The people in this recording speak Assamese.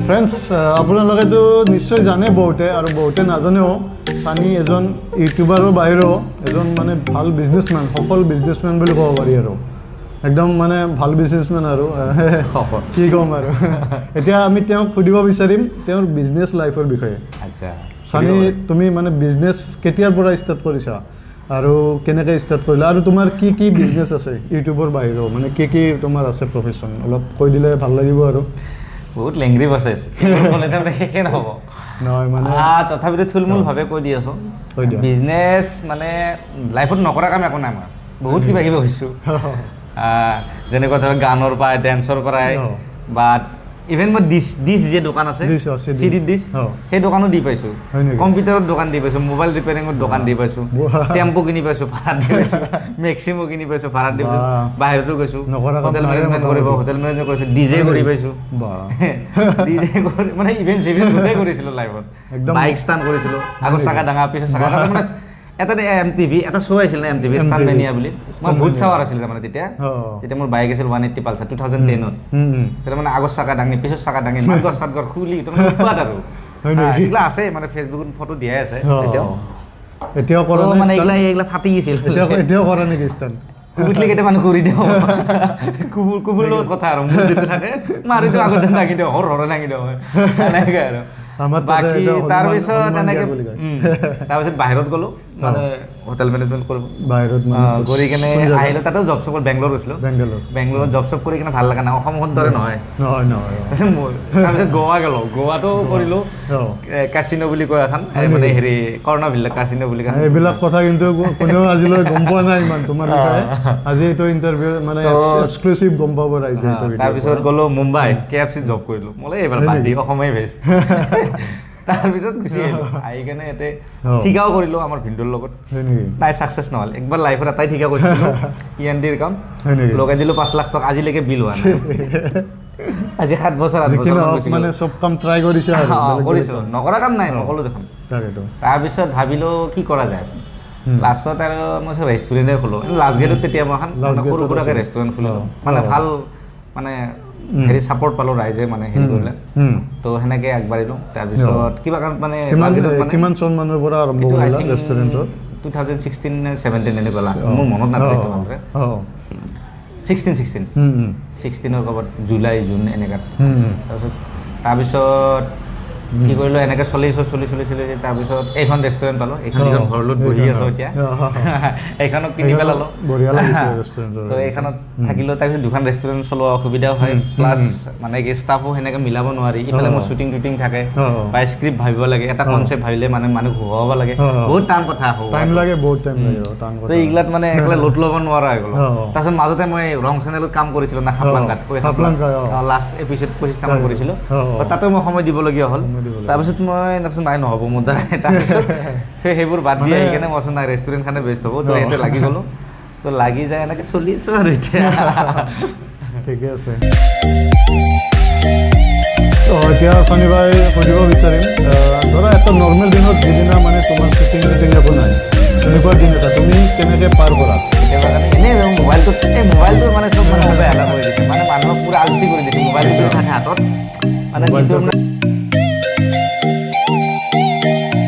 ফ্ৰেণ্ডছ আপোনালোকেতো নিশ্চয় জানে বহুতে আৰু বহুতে নাজানেও সানি এজন ইউটিউবাৰৰ বাহিৰেও এজন মানে ভাল বিজনেছমেন সফল বিজনেছমেন বুলি ক'ব পাৰি আৰু একদম মানে ভাল বিজনেছমেন আৰু কি ক'ম আৰু এতিয়া আমি তেওঁক সুধিব বিচাৰিম তেওঁৰ বিজনেছ লাইফৰ বিষয়ে আচ্ছা সানি তুমি মানে বিজনেছ কেতিয়াৰ পৰা ষ্টাৰ্ট কৰিছা আৰু কেনেকৈ ষ্টাৰ্ট কৰিলা আৰু তোমাৰ কি কি বিজনেছ আছে ইউটিউবৰ বাহিৰেও মানে কি তোমাৰ আছে প্ৰফেশ্যন অলপ কৈ দিলে ভাল লাগিব আৰু বহুত লেংগ্ৰি প্ৰচেছ ক'লে তাৰমানে শেষে নহ'ব নহয় মানে তথাপিতো থুলমূলভাৱে কৈ দি আছোঁ বিজনেছ মানে লাইফত নকৰা কাম একো নাই আমাৰ বহুত কিবা কিবি হৈছোঁ যেনেকুৱা ধৰক গানৰ পৰাই ডেন্সৰ পৰাই বা ইভেন মই ডিছ যে দোকান আছে চিডিৰ ডিছ সেই দোকানো দি পাইছোঁ কম্পিউটাৰৰ দোকান দি পাইছোঁ মোবাইল ৰিপেয়াৰিঙৰ দোকান দি পাইছোঁ টেম্পো কিনি পাইছোঁ ভাড়াত দি পাইছোঁ মেক্সিমো কিনি পাইছোঁ ভাড়াত দি পাইছোঁ বাহিৰতো গৈছোঁ হোটেল মেনেজমেণ্ট কৰিব হোটেল মেনেজমেণ্ট কৰিছোঁ ডিজে কৰি পাইছোঁ ডিজে কৰি মানে ইভেণ্ট চিভেণ্ট গোটেই কৰিছিলোঁ লাইফত বাইক ষ্টাণ্ট কৰিছিলোঁ আগত চাকা ডাঙা পিছত চাকা মানে এটা MTV এটা শ্ব' আছিল না MTV ষ্টাণ্ট মেনিয়া বুলি মই ভূত চাৱাৰ আছিল তাৰমানে তেতিয়া মোৰ বাইক আছিল 180 পালচাৰ 2010ত তেতিয়া মানে আগত চাকা দাঙি পিছত চাকা দাঙি মাতগছ চাতগছ খুলি তাৰমানে উৎপাত আৰু এইগিলা আছে মানে ফেচবুকত ফটো দিয়াই আছে এতিয়াও কৰা মানে এইগিলা ফাটি গৈছিল এতিয়াও কৰা নেকি ষ্টাণ্ট কুবুটলি কেইটামান কৰি দিওঁ কুবুৰ লগত কথা আৰু মোৰ যিটো থাকে মাৰি দিওঁ আগতে দাঙি দিওঁ হৰে দাঙি দিওঁ এনেকৈ আৰু বাকী তাৰপিছত এনেকৈ তাৰপিছত বাহিৰত গ'লোঁ মানে হোটেল মেনেজমেণ্ট কৰিব বাহিৰত কৰি কিনে আহিলোঁ তাতে জব চব বেংগলোৰ গৈছিলোঁ বেংগলোৰত জব চব কৰি কিনে ভাল লগা নাই অসমখন দৰে নহয় তাৰপিছত গোৱা গ'লোঁ গোৱাটো কৰিলোঁ কাচিনো বুলি কয় এখন মানে হেৰি কৰ্ণভিল্লা কাচিনো বুলি কয় এইবিলাক কথা কিন্তু কোনেও আজিলৈ গম পোৱা নাই ইমান তোমাৰ বিষয়ে আজি এইটো ইণ্টাৰভিউ মানে এক্সক্লুচিভ গম পাব ৰাইজে তাৰপিছত গ'লোঁ মুম্বাই KFC জব কৰিলোঁ মই এইবাৰ বাদ দি অসমেই বেষ্ট তাৰপিছত গুচি আহিলোঁ আহি কেনে ইয়াতে ঠিকাও কৰিলোঁ আমাৰ ভিনটোৰ লগত তাই ছাকচেছ নহ'ল একবাৰ লাইফত এটাই ঠিকা কৰিছিলোঁ ENDৰ কাম লগাই দিলোঁ 5 লাখ টকা আজিলৈকে বিল হোৱা নাই আজি 7 বছৰ মানে চব কাম ট্ৰাই কৰিছোঁ নকৰা কাম নাই মই ক'লোঁ দেখোন তাৰপিছত ভাবিলোঁ কি কৰা যায় লাষ্টত আৰু মই ৰেষ্টুৰেণ্টে খোলোঁ লাষ্ট গেটত তেতিয়া মই এখন সৰু সুৰাকৈ ৰেষ্টুৰেণ্ট খুলিলোঁ মানে ভাল মানে হেৰি ছাপৰ্ট পালোঁ ৰাইজে মানে হেৰি কৰিলে তো সেনেকৈ আগবাঢ়িলোঁ তাৰপিছত কিবা কাৰণত মানে কিমান চন মানৰ পৰা আৰম্ভ কৰিলা ৰেষ্টুৰেণ্টত 2016 নে 17 এনেকুৱা লাষ্ট মোৰ মনত নাথাকে ভালকৈ 16ৰ ক'ৰবাত জুলাই জুন এনেকুৱা তাৰপিছত কি কৰিলোঁ এনেকৈ চলি তাৰপিছত এইখন ৰেষ্টুৰেণ্ট পালোঁ এইখন যিখন ঘৰলৈ বহি আছোঁ এতিয়া এইখনক কিনি পেলালোঁ তো এইখনত থাকিলোঁ তাৰপিছত দুখন ৰেষ্টুৰেণ্ট চলোৱা অসুবিধাও হয় প্লাছ মানে কি ষ্টাফো সেনেকৈ মিলাব নোৱাৰি ইফালে মোৰ শ্বুটিং টুটিং থাকে বা স্ক্ৰিপ্ট ভাবিব লাগে এটা কনচেপ্ট ভাবিলে মানে মানুহ ঘূৰাব লাগে বহুত টান কথা তো এইগিলাত মানে একলা লোট ল'ব নোৱাৰা হৈ গ'লো তাৰপিছত মাজতে মই ৰং চেনেলত কাম কৰিছিলোঁ না খাপলাংকাত লাষ্ট এপিছড 25টামান কৰিছিলোঁ তাতো মই সময় দিবলগীয়া হ'ল তাৰপিছত মই নাই নহ'ব মোৰ দ্বাৰা তাৰপিছত সেইবোৰ বাদ দি আহি কিনে মই নাই ৰেষ্টুৰেণ্টখনে বেষ্ট হ'ব তো ইয়াতে লাগি গ'লোঁ তো লাগি যায় এনেকৈ চলি আছোঁ আৰু এতিয়া ঠিকে আছে এতিয়া শনিবাৰে সুধিব বিচাৰিম ধৰা এটা নৰ্মেল দিনত যিদিনা মানে তোমাৰ শ্বুটিং একো নাই তেনেকুৱা দিন এটা তুমি কেনেকৈ পাৰ কৰা এনেই মোবাইলটো মানে চব মানুহে এলাহ কৰি দিছে মানে মানুহক পূৰা আলচি কৰি দিছে মোবাইলটো থাকে হাতত মানে